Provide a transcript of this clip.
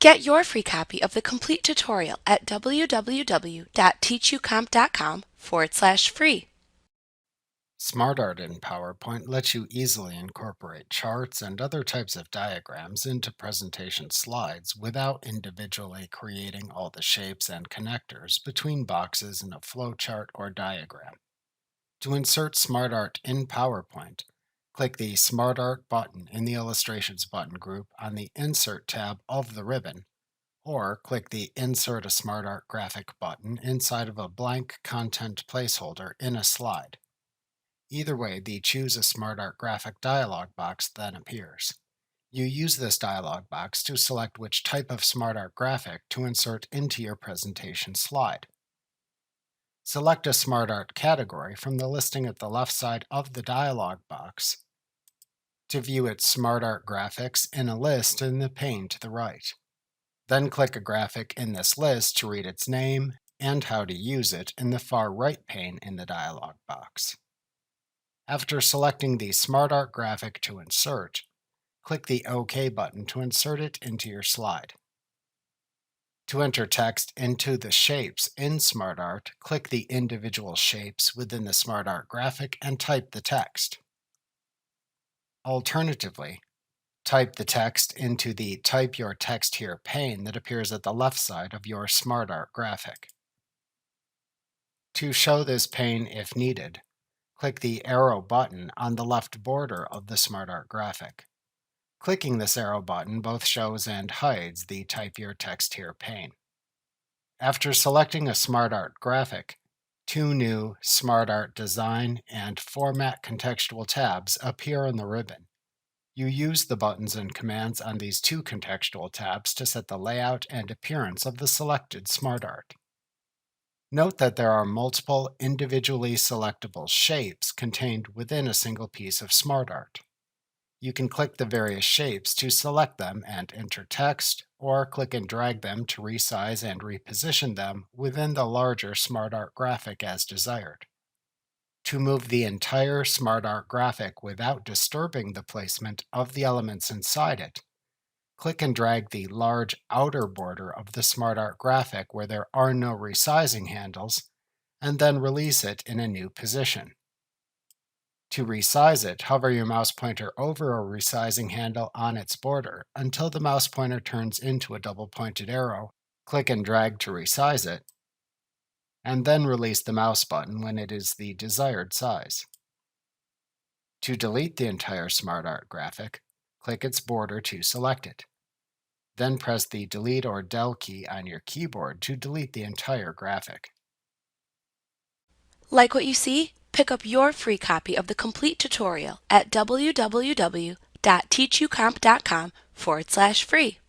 Get your free copy of the complete tutorial at www.teachucomp.com/free. SmartArt in PowerPoint lets you easily incorporate charts and other types of diagrams into presentation slides without individually creating all the shapes and connectors between boxes in a flowchart or diagram. To insert SmartArt in PowerPoint, click the SmartArt button in the Illustrations button group on the Insert tab of the ribbon, or click the Insert a SmartArt graphic button inside of a blank content placeholder in a slide. Either way, the Choose a SmartArt Graphic dialog box then appears. You use this dialog box to select which type of SmartArt graphic to insert into your presentation slide. Select a SmartArt category from the listing at the left side of the dialog box to view its SmartArt graphics in a list in the pane to the right. Then click a graphic in this list to read its name and how to use it in the far right pane in the dialog box. After selecting the SmartArt graphic to insert, click the OK button to insert it into your slide. To enter text into the shapes in SmartArt, click the individual shapes within the SmartArt graphic and type the text. Alternatively, type the text into the Type Your Text Here pane that appears at the left side of your SmartArt graphic. To show this pane if needed, click the arrow button on the left border of the SmartArt graphic. Clicking this arrow button both shows and hides the Type Your Text Here pane. After selecting a SmartArt graphic, two new SmartArt Design and Format contextual tabs appear on the ribbon. You use the buttons and commands on these two contextual tabs to set the layout and appearance of the selected SmartArt. Note that there are multiple individually selectable shapes contained within a single piece of SmartArt. You can click the various shapes to select them and enter text, or click and drag them to resize and reposition them within the larger SmartArt graphic as desired. To move the entire SmartArt graphic without disturbing the placement of the elements inside it, click and drag the large outer border of the SmartArt graphic where there are no resizing handles, and then release it in a new position. To resize it, hover your mouse pointer over a resizing handle on its border until the mouse pointer turns into a double-pointed arrow. Click and drag to resize it, and then release the mouse button when it is the desired size. To delete the entire SmartArt graphic, click its border to select it. Then press the Delete or Del key on your keyboard to delete the entire graphic. Like what you see? Pick up your free copy of the complete tutorial at www.teachucomp.com/free.